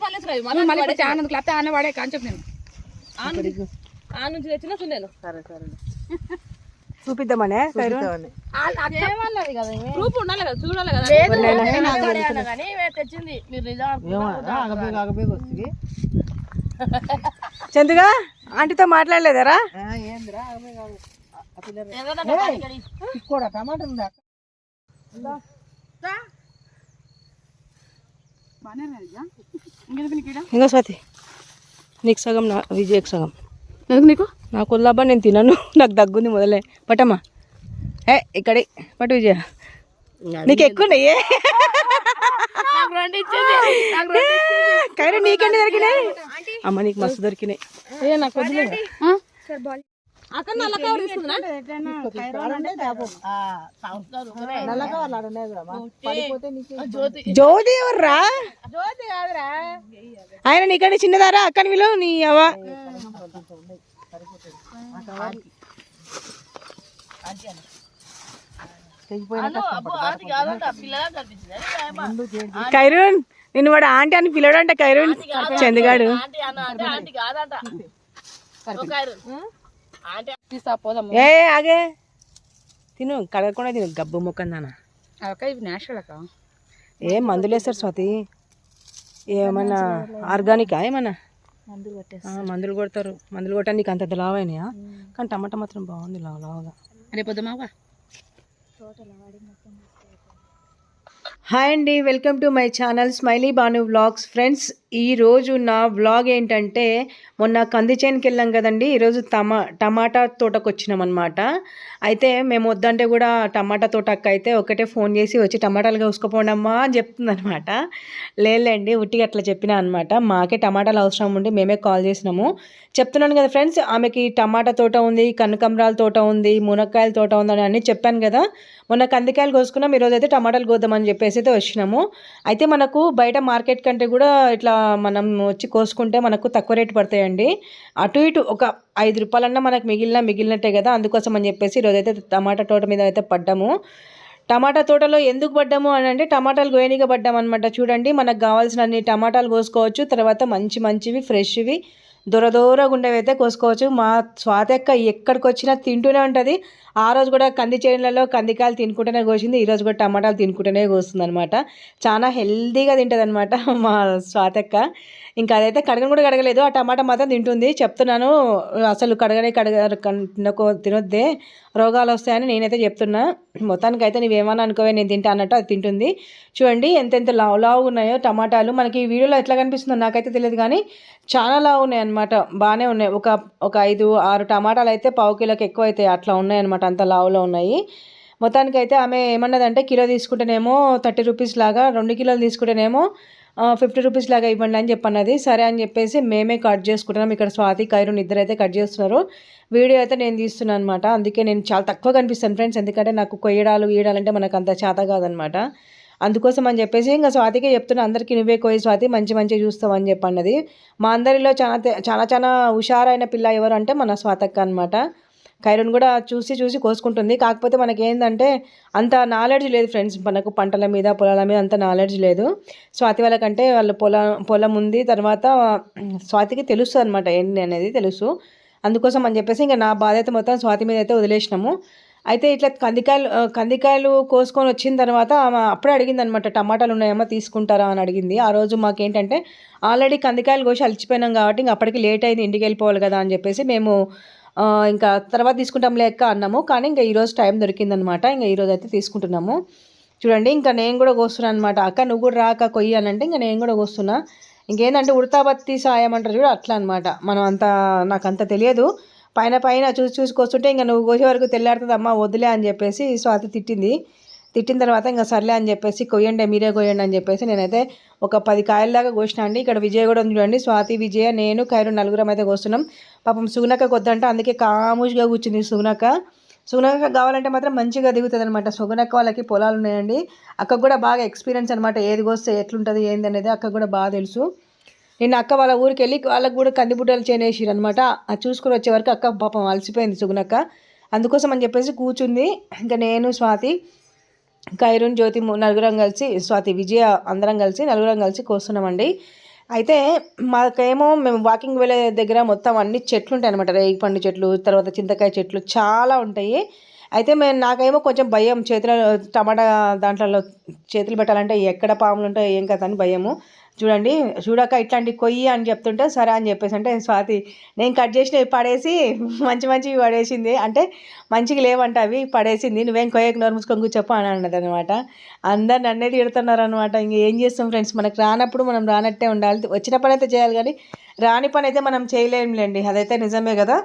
ఆన వాడే కాని చెప్పు నేను ఆ నుంచి తెచ్చినా నేను. సరే సరే చూపిద్దామనే ప్రూఫ్ ఉండాలి కదా, చూడాలి కదా. తెచ్చింది మీరు చందుగా ఆంటీతో మాట్లాడలేదరా? టమాటా ఉందా ఇంకో స్వాతి నీకు సగం నా విజయకు సగం. నీకు నాకు వల్లబ్బా నేను తినను, నాకు దగ్గుంది మొదలే. పట్టమ్మా ఇక్కడి పట్టు విజయ, నీకు ఎక్కువ ఉన్నాయే. కైరు నీకెండి దొరికినాయి? అమ్మ నీకు మస్తు దొరికినాయి. నాకు వద్దులే. జ్యోతి ఎవర్రా? ఆయన నీకంటే చిన్నదారా? అక్కని విలువ నీ అవ్వ. కైరూన్ నిన్ను వాడు ఆంటీ అని పిలవడంట. కైరూన్ చందుగాడు ఏ ఆగే తిను, కడగకుండా తిను. గబ్బు మొక్కందానా ఏం మందులు వేస్తారు స్వాతి? ఏమన్నా ఆర్గానికా? ఏమన్నా మందులు కొడతారు. మందులు కొట్టా నీకు అంత లావైనాయా? కానీ టమాటా మాత్రం బాగుంది లావుగా. హాయ్ అండి, welcome to my channel smiley Banu vlogs. Friends, ఈరోజు నా వ్లాగ్ ఏంటంటే, మొన్న కంది చేనుకి వెళ్ళాం కదండి, ఈరోజు టమాటా తోటకు వచ్చినాం అనమాట. అయితే మేము వద్దంటే కూడా టమాటా తోటకు అయితే ఒకటే ఫోన్ చేసి వచ్చి టమాటాలు కోసుకుపోండమ్మా అని చెప్తుంది అనమాట. లేదండి ఉట్టిగా అట్లా చెప్పినా అనమాట. మాకే టమాటాలు అవసరం ఉండి మేమే కాల్ చేసినాము. చెప్తున్నాను కదా ఫ్రెండ్స్, ఆమెకి టమాటా తోట ఉంది, కనకంబరాల తోట ఉంది, మునక్కాయల తోట ఉందని అన్నీ చెప్పాను కదా. మొన్న కందికాయలు కోసుకున్నాం, ఈరోజు అయితే టమాటాలు కోద్దామని చెప్పేసి అయితే వచ్చినాము. అయితే మనకు బయట మార్కెట్ కంటే కూడా ఇట్లా మనం వచ్చి కోసుకుంటే మనకు తక్కువ రేటు పడతాయండి. అటు ఇటు ఒక 5 రూపాయలన్నా మనకు మిగిలినట్టే కదా. అందుకోసం అని చెప్పేసి ఈరోజు అయితే టమాటా తోట మీద అయితే పడ్డాము. టమాటా తోటలో ఎందుకు పడ్డాము అని అంటే, టమాటాలు గోయనిగా పడ్డామన్నమాట. చూడండి, మనకు కావాల్సిన అన్ని టమాటాలు కోసుకోవచ్చు. తర్వాత మంచివి ఫ్రెష్వి దూరగా ఉండేవి అయితే కోసుకోవచ్చు. మా స్వాతి అక్క ఎక్కడికి వచ్చినా తింటూనే ఉంటుంది. ఆ రోజు కూడా కంది చేనులలో కందికాయలు తినుకుంటూనే కోసింది, ఈరోజు కూడా టమాటాలు తినుకుంటూనే కోస్తుంది అనమాట. చాలా హెల్తీగా తింటుంది అనమాట మా స్వాతి అక్క. ఇంకా అదైతే కడగను కూడా కడగలేదు, ఆ టమాటా మాత్రం తింటుంది. చెప్తున్నాను, అసలు తినొద్దే, రోగాలు వస్తాయని నేనైతే చెప్తున్నా. మొత్తానికి అయితే నువ్వేమన్నా అనుకోవే, నేను తింటా అన్నట్టు అది తింటుంది. చూడండి ఎంతెంత లావు ఉన్నాయో టమాటాలు. మనకి ఈ వీడియోలో ఎట్లా కనిపిస్తుందో నాకైతే తెలియదు, కానీ చాలా లావు ఉన్నాయి అనమాట. బాగానే ఉన్నాయి. ఒక 5-6 టమాటాలు అయితే పావు కిలోకి ఎక్కువ అవుతాయి, అట్లా ఉన్నాయి అనమాట. అంత లావులో ఉన్నాయి. మొత్తానికి అయితే ఆమె ఏమన్నదంటే, కిలో తీసుకుంటేనేమో 30 రూపీస్ లాగా, 2 కిలోలు తీసుకుంటేనేమో 50 రూపీస్ లాగా ఇవ్వండి అని చెప్పన్నది. సరే అని చెప్పేసి మేమే కట్ చేసుకుంటున్నాం. ఇక్కడ స్వాతి కైరున్ ఇద్దరు అయితే కట్ చేస్తున్నారు. వీడియో అయితే నేను తీస్తున్నాను అనమాట. అందుకే నేను చాలా తక్కువ కనిపిస్తాను ఫ్రెండ్స్, ఎందుకంటే నాకు గీయడాలంటే మనకు అంత చేత కాదనమాట. అందుకోసం అని చెప్పేసి ఇంకా స్వాతికే చెప్తున్నా, అందరికీ నువ్వే కోయి స్వాతి, మంచిగా చూస్తావు అని చెప్పన్నది. మా అందరిలో చాలా హుషారైన పిల్ల ఎవరు అంటే మన స్వాతక్క అనమాట. కైరున్ కూడా చూసి కోసుకుంటుంది. కాకపోతే మనకి ఏంటంటే అంత నాలెడ్జ్ లేదు ఫ్రెండ్స్, మనకు పంటల మీద పొలాల మీద అంత నాలెడ్జ్ లేదు. స్వాతి వాళ్ళకంటే వాళ్ళ పొలం ఉంది. తర్వాత స్వాతికి తెలుసు అనమాట ఏంటి అనేది తెలుసు. అందుకోసం అని చెప్పేసి ఇంకా నా బాధ్యత మొత్తం స్వాతి మీద అయితే వదిలేసినాము. అయితే ఇట్లా కందికాయలు కోసుకొని వచ్చిన తర్వాత ఆమె అప్పుడే అడిగింది అనమాట, టమాటాలు ఉన్నాయమ్మా తీసుకుంటారా అని అడిగింది. ఆ రోజు మాకేంటంటే ఆల్రెడీ కందికాయలు కోసి అలిచిపోయినాం కాబట్టి ఇంకా అప్పటికి లేట్ అయింది, ఇంటికి వెళ్ళిపోవాలి కదా అని చెప్పేసి మేము ఇంకా తర్వాత తీసుకుంటాం లెక్క అన్నాము. కానీ ఇంకా ఈరోజు టైం దొరికిందనమాట. ఇంకా ఈరోజు అయితే తీసుకుంటున్నాము. చూడండి, ఇంకా నేను కూడా కోస్తున్నాను అనమాట. అక్క నువ్వు కూడా రాక కొయ్యి అని అంటే ఇంకా నేను కూడా కోస్తున్నా. ఇంకేంటంటే ఉడతాబత్తి సాయం అంటారు చూడ, అట్లా అనమాట. నాకు అంత తెలియదు. పైన చూసి కోస్తుంటే ఇంకా నువ్వు కోసే వరకు తెల్లారుతుంది అమ్మ వదిలే అని చెప్పేసి స్వాతి తిట్టిన తర్వాత ఇంకా సర్లే అని చెప్పేసి మీరే కొయ్యండి అని చెప్పేసి నేనైతే ఒక 10 కాయల దాకా కోసిన అండి. ఇక్కడ విజయ్ కూడా ఉంది చూడండి. స్వాతి, విజయ, నేను, కైరు నలుగురం అయితే కోస్తున్నాం. పాపం సుగుణక్క కొద్దంట, అందుకే కాముష్గా కూర్చుంది సుగుణక్క కావాలంటే మాత్రం మంచిగా దిగుతుంది అనమాట. సుగుణక్క వాళ్ళకి పొలాలు ఉన్నాయండి. అక్కకు కూడా బాగా ఎక్స్పీరియన్స్ అనమాట, ఏది కోస్తే ఎట్లుంటుంది ఏంది అనేది అక్కకు కూడా బాగా తెలుసు. నిన్న అక్క వాళ్ళ ఊరికి వెళ్ళి వాళ్ళకు కూడా కందిబుడ్డలు చేనేసిరు అనమాట. అది చూసుకొని వచ్చే వరకు అక్క పాపం అలసిపోయింది సుగుణక్క. అందుకోసం అని చెప్పేసి కూర్చుంది. ఇంకా నేను, స్వాతి, కైరున్, జ్యోతి నలుగురం కలిసి, స్వాతి, విజయ అందరం కలిసి నలుగురం కలిసి కోస్తున్నామండి. అయితే మాకేమో మేము వాకింగ్ వెళ్ళే దగ్గర మొత్తం అన్ని చెట్లు ఉంటాయి అనమాట. రేగి పండు చెట్లు, తర్వాత చింతకాయ చెట్లు చాలా ఉంటాయి. అయితే నాకేమో కొంచెం భయం, చేతిలో టమాటా దాంట్లో చేతులు పెట్టాలంటే ఎక్కడ పాములు ఉంటాయో ఏం కదా అని భయము. చూడండి, చూడక ఇట్లాంటి కొయ్యి అని చెప్తుంటే సరే అని చెప్పేసి అంటే స్వాతి నేను కట్ చేసిన పడేసి మంచివి పడేసింది. అంటే మంచిగా లేవంట అవి పడేసింది. నువ్వేం కొయ్యకు నోరు మూసుకొని కూర్చోప్ప అని అన్నది అనమాట. అందరు నన్నే తిడుతున్నారు అనమాట. ఏం చేస్తాం ఫ్రెండ్స్, మనకు రానప్పుడు మనం రానట్టే ఉండాలి. వచ్చిన పని అయితే చేయాలి కానీ రాని పని అయితే మనం చేయలేములేండి, అదైతే నిజమే కదా.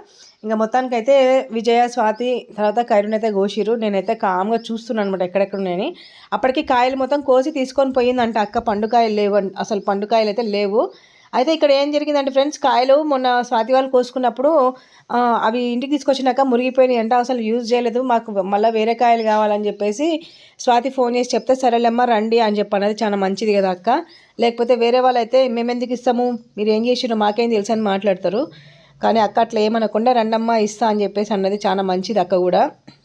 ఇంకా మొత్తానికైతే విజయ, స్వాతి, తర్వాత కైరుని అయితే కోసిరు. నేనైతే కామ్గా చూస్తున్నాను అనమాట ఎక్కడెక్కడ ఉన్నాయని. అప్పటికి కాయలు మొత్తం కోసి తీసుకొని పోయిందంట అక్క. పండుకాయలు లేవు, అసలు పండుకాయలు అయితే లేవు. అయితే ఇక్కడ ఏం జరిగిందంటే ఫ్రెండ్స్, కాయలు మొన్న స్వాతి వాళ్ళు కోసుకున్నప్పుడు అవి ఇంటికి తీసుకొచ్చినాక మురిగిపోయినాయి అంట. అసలు యూజ్ చేయలేదు, మాకు మళ్ళీ వేరే కాయలు కావాలని చెప్పేసి స్వాతి ఫోన్ చేసి చెప్తే సరేలేమ్మ రండి అని చెప్పి అది చాలా మంచిది కదా అక్క. లేకపోతే వేరే వాళ్ళు అయితే మేము ఎందుకు ఇస్తాము, మీరు ఏం చేసిరో మాకేం తెలుసు అని మాట్లాడతారు. కానీ అక్క అట్లా ఏమనకుండా రండమ్మ ఇస్తా అని చెప్పేసి అన్నది. చాలా మంచిది అక్క కూడా.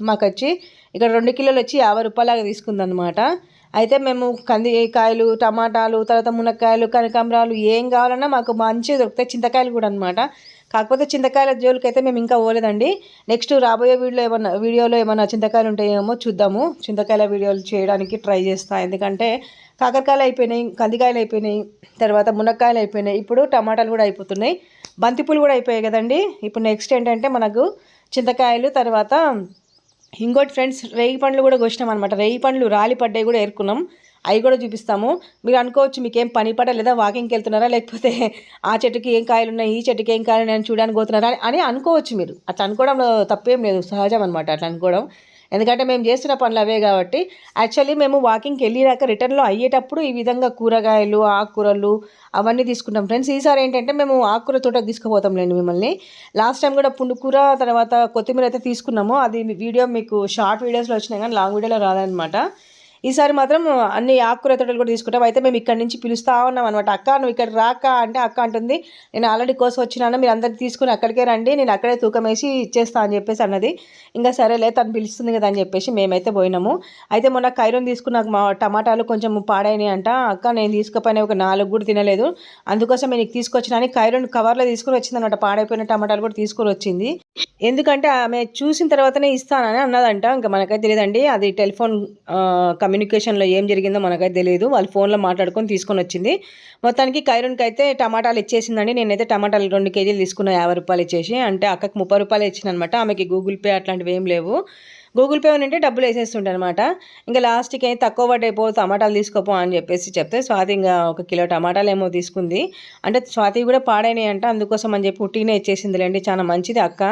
మాకు వచ్చి ఇక్కడ 2 కిలోలు వచ్చి 50 రూపాయలాగా తీసుకుందనమాట. అయితే మేము కందికాయలు, టమాటాలు, తర్వాత మునక్కాయలు, కనకాంబరాలు ఏం కావాలన్నా మాకు మంచిగా దొరుకుతాయి. చింతకాయలు కూడా అనమాట. కాకపోతే చింతకాయల జోలికి అయితే మేము ఇంకా పోలేదండి. నెక్స్ట్ రాబోయే వీడియోలో ఏమన్నా చింతకాయలు ఉంటాయేమో చూద్దాము. చింతకాయల వీడియోలు చేయడానికి ట్రై చేస్తాను. ఎందుకంటే కాకరకాయలు అయిపోయినాయి, కందికాయలు అయిపోయినాయి, తర్వాత మునక్కాయలు అయిపోయినాయి, ఇప్పుడు టమాటాలు కూడా అయిపోతున్నాయి, బంతిపూలు కూడా అయిపోయాయి కదండి. ఇప్పుడు నెక్స్ట్ ఏంటంటే మనకు చింతకాయలు, తర్వాత ఇంకోటి ఫ్రెండ్స్ రేగి పండ్లు కూడా కోసినాం అనమాట. రేగి పండ్లు రాలి పడ్డాయి కూడా ఏరుకున్నాం, అవి కూడా చూపిస్తాము. మీరు అనుకోవచ్చు మీకేం పని పడ లేదా, వాకింగ్కి వెళ్తున్నారా, లేకపోతే ఆ చెట్టుకి ఏం కాయలు ఉన్నాయి, ఈ చెట్టుకి ఏం కాయలు ఉన్నాయని చూడడానికి పోతున్నారా అని అనుకోవచ్చు. మీరు అట్లా అనుకోవడంలో తప్పేం లేదు, సహజం అనమాట అట్లా అనుకోవడం. ఎందుకంటే మేము చేస్తున్న పనులు అవే కాబట్టి. యాక్చువల్లీ మేము వాకింగ్కి వెళ్ళినాక రిటర్న్లో అయ్యేటప్పుడు ఈ విధంగా కూరగాయలు, ఆకుకూరలు అవన్నీ తీసుకుంటాం ఫ్రెండ్స్. ఈసారి ఏంటంటే మేము ఆకుకూర తోటకు తీసుకుపోతాంలేండి మిమ్మల్ని. లాస్ట్ టైం కూడా పుండుకూర, తర్వాత కొత్తిమీర అయితే తీసుకున్నాము. అది వీడియో మీకు షార్ట్ వీడియోస్లో వచ్చినాయి కానీ లాంగ్ వీడియోలో రాదనమాట. ఈసారి మాత్రం అన్ని ఆకుకూర తోటలు కూడా తీసుకుంటాం. అయితే మేము ఇక్కడ నుంచి పిలుస్తూ ఉన్నాం అనమాట. అక్క నువ్వు ఇక్కడ రాక అంటే అక్క అంటుంది నేను ఆల్రెడీ కోసం వచ్చినాను, మీరు అందరికి తీసుకుని అక్కడికే రండి, నేను అక్కడే తూకం వేసి ఇచ్చేస్తా అని చెప్పేసి అన్నది. ఇంకా సరేలే తను పిలుస్తుంది కదా అని చెప్పేసి మేమైతే పోయినాము. అయితే మొన్న కైరోని తీసుకున్న మా టమాటాలు కొంచెం పాడైనాయి అంట. అక్క నేను తీసుకుపోయినా ఒక 4 కూడా తినలేదు, అందుకోసం నేను తీసుకొచ్చినా అని కైరోని కవర్లో తీసుకుని వచ్చిందనమాట. పాడైపోయిన టమాటాలు కూడా తీసుకొని వచ్చింది. ఎందుకంటే ఆమె చూసిన తర్వాతనే ఇస్తానని అన్నదంట. ఇంకా మనకైతే తెలియదండి, అది టెలిఫోన్ కమ్యూనికేషన్లో ఏం జరిగిందో మనకైతే తెలియదు. వాళ్ళు ఫోన్లో మాట్లాడుకొని తీసుకొని వచ్చింది. మొత్తానికి కైరోన్కి అయితే టమాటాలు ఇచ్చేసిందండి. నేనైతే టమాటాలు 2 కేజీలు తీసుకున్నా 50 రూపాయలు ఇచ్చేసి. అంటే అక్కకి 30 రూపాయలు ఇచ్చిన అనమాట. ఆమెకి గూగుల్ పే అట్లాంటివి ఏం లేవు. గూగుల్ పే ఉంటే డబ్బులు వేసేస్తుంటే అనమాట. ఇంకా లాస్ట్కి అయితే తక్కువ పడ్డైపో టమాటాలు తీసుకోపో అని చెప్పేసి చెప్తే స్వాతి ఇంకా 1 కిలో టమాటాలు ఏమో తీసుకుంది. అంటే స్వాతి కూడా పాడైనాయి అంట, అందుకోసం అని చెప్పి ఉట్టినే ఇచ్చేసిందిలేండి. చాలా మంచిది అక్క.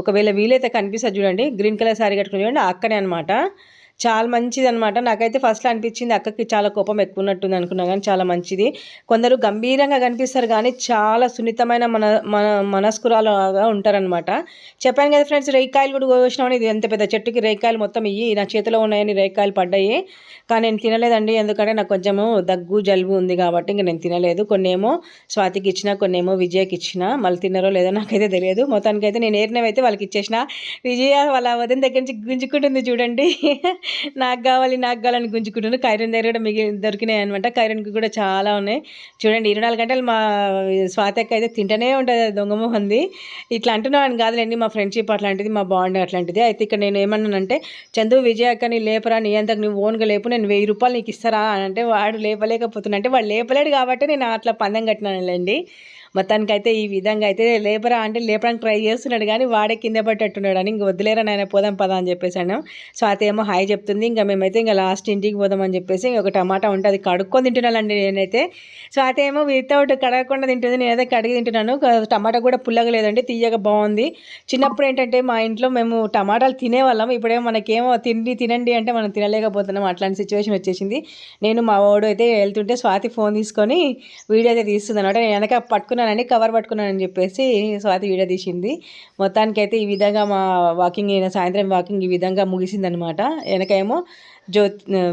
ఒకవేళ వీలైతే కనిపిస్తుంది చూడండి, గ్రీన్ కలర్ శారీ కట్టుకుని చూడండి, అక్కనే అనమాట. చాలా మంచిది అనమాట. నాకైతే ఫస్ట్లో అనిపించింది అక్కకి చాలా కోపం ఎక్కువ ఉన్నట్టుంది అనుకున్నా, కానీ చాలా మంచిది. కొందరు గంభీరంగా కనిపిస్తారు కానీ చాలా సున్నితమైన మనస్కురాలుగా ఉంటారనమాట. చెప్పాను కదా ఫ్రెండ్స్, రేగికాయలు కూడా కోసినామని. ఇది ఎంత పెద్ద చెట్టుకి రేగికాయలు మొత్తం ఇవి నా చేతిలో ఉన్నాయని రేగికాయలు పడ్డాయి. కానీ నేను తినలేదండి, ఎందుకంటే నాకు కొంచెము దగ్గు జలుబు ఉంది కాబట్టి ఇంకా నేను తినలేదు. కొన్ని ఏమో స్వాతికి ఇచ్చిన, కొన్ని ఏమో విజయకి ఇచ్చిన. మళ్ళీ తిన్నారో లేదో నాకైతే తెలియదు. మొత్తానికైతే నేను ఏరినవైతే వాళ్ళకి ఇచ్చేసిన. విజయ వాళ్ళ వదిన దగ్గర నుంచి గుంజుకుంటుంది చూడండి, నాకు కావాలని గుంజుకుంటున్నాను. కైరన్ దగ్గర కూడా దొరికినాయి అనమాట. కైరన్కి కూడా చాలా ఉన్నాయి చూడండి. 24 గంటలు మా స్వాతి అక్క అయితే తింటూనే ఉంటుంది, దొంగమోహంది. ఇట్లా అంటున్నాను కాదులేండి, మా ఫ్రెండ్షిప్ అట్లాంటిది, మా బాండ్ అట్లాంటిది. అయితే ఇక్కడ నేను ఏమన్నానంటే, చందు విజయ అక్క నీ లేపరా, నీ అంతకు నువ్వు ఓన్గా లేపు, నేను 1000 రూపాయలు నీకు ఇస్తారా అంటే వాడు లేపలేకపోతున్నా. అంటే వాడు లేపలేడు కాబట్టి నేను అట్లా పందెం కట్టినానులేండి. మొత్తానికైతే ఈ విధంగా అయితే లేపరా అంటే లేపడానికి ట్రై చేస్తున్నాడు కానీ వాడే కింద పట్టేట్టున్నాడు అని ఇంక వదిలేరా నాయన పోదాం పదా అని చెప్పేసాను. స్వాతి ఏమో హాయ్ చెప్తుంది. ఇంకా మేమైతే ఇంకా లాస్ట్ ఇంటికి పోదామని చెప్పేసి ఒక టమాటా ఉంటే అది కడుక్కొని తింటున్నానండి నేనైతే. స్వాతి ఏమో వితౌట్ కడగకుండా తింటుంది, నేనైతే కడిగి తింటున్నాను. టమాటా కూడా పుల్లగా లేదండి, తీయగా బాగుంది. చిన్నప్పుడు ఏంటంటే మా ఇంట్లో మేము టమాటాలు తినేవాళ్ళం, ఇప్పుడేమో మనకేమో తినండి అంటే మనం తినలేకపోతున్నాం. అట్లాంటి సిచ్యువేషన్ వచ్చేసింది. నేను మా వాడు అయితే వెళ్తుంటే స్వాతి ఫోన్ తీసుకొని వీడియో అయితే తీస్తుంది అనమాట. నేను వెనక పట్టుకున్నానండి, కవర్ పట్టుకున్నానని చెప్పేసి స్వాతి వీడియో తీసింది. మొత్తానికైతే ఈ విధంగా మా వాకింగ్, సాయంత్రం వాకింగ్ ఈ విధంగా ముగిసిందనమాట. వెనకేమో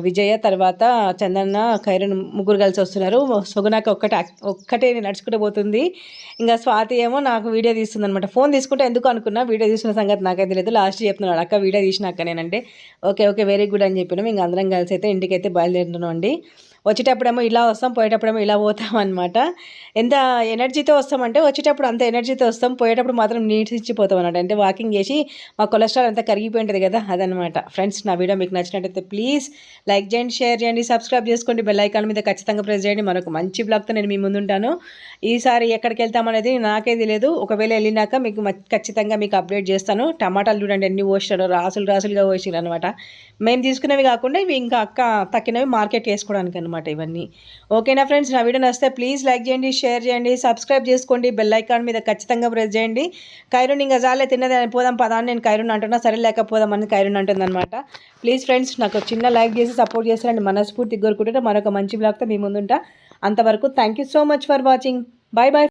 విజయ, తర్వాత చందన్న, ఖైరన్ ముగ్గురు కలిసి వస్తున్నారు. సొగునాక ఒక్కటే నడుచుకుంటూ పోతుంది. ఇంకా స్వాతి ఏమో నాకు వీడియో తీస్తుంది అనమాట. ఫోన్ తీసుకుంటే ఎందుకు అనుకున్నా, వీడియో తీస్తున్న సంగతి నాకైతే తెలియదు. లాస్ట్ చెప్తున్నాడు అక్క వీడియో తీసినాక నేనంటే ఓకే వెరీ గుడ్ అని చెప్పినాం. ఇంకా అందరం కలిసి అయితే ఇంటికైతే బయలుదేరుతున్నాం అండి. వచ్చేటప్పుడేమో ఇలా వస్తాం, పోయేటప్పుడేమో ఇలా పోతాం అనమాట. ఎంత ఎనర్జీతో వస్తామంటే వచ్చేటప్పుడు అంత ఎనర్జీతో వస్తాం, పోయేటప్పుడు మాత్రం నీడ్చిపోతాం అనమాట. అంటే వాకింగ్ చేసి మా కొలెస్ట్రాల్ అంతా కరిగిపోయి ఉంటుంది కదా, అదనమాట. ఫ్రెండ్స్, నా వీడియో మీకు నచ్చినట్టయితే ప్లీజ్ లైక్ చేయండి, షేర్ చేయండి, సబ్స్క్రైబ్ చేసుకోండి, బెల్ ఐకాన్ మీద ఖచ్చితంగా ప్రెస్ చేయండి. మరొక మంచి బ్లాగ్తో నేను మీ ముందుంటాను. ఈసారి ఎక్కడికి వెళ్తామనేది నాకే తెలియదు. ఒకవేళ వెళ్ళినాక మీకు ఖచ్చితంగా మీకు అప్డేట్ చేస్తాను. టమాటాలు చూడండి ఎన్ని పోసారో, రాసులుగా పోసారు అనమాట. మేము తీసుకునేవి కాకుండా ఇవి ఇంకా తక్కినవి మార్కెట్ వేసుకోవడానికి అనమాట ఇవన్నీ. ఓకేనా ఫ్రెండ్స్, నా వీడియో నచ్చితే ప్లీజ్ లైక్ చేయండి, షేర్ చేయండి, సబ్స్క్రైబ్ చేసుకోండి, బెల్ ఐకాన్ మీద ఖచ్చితంగా ప్రెస్ చేయండి. కైరున్ ఇంకా జాలే తిన్నది పోదాం పదాన్ని నేను కైరున్ అంటున్నా, సరే లేకపోదామని కైరున్ అంటుంది అనమాట. ప్లీజ్ ఫ్రెండ్స్, నాకు చిన్న లైక్ చేసి సపోర్ట్ చేస్తారండి. మనస్ఫూర్తి కోరుకుంటే మరొక మంచి బ్లాగ్తో మీ ముందుంటా. అంతవరకు thank you so much for watching. Bye bye.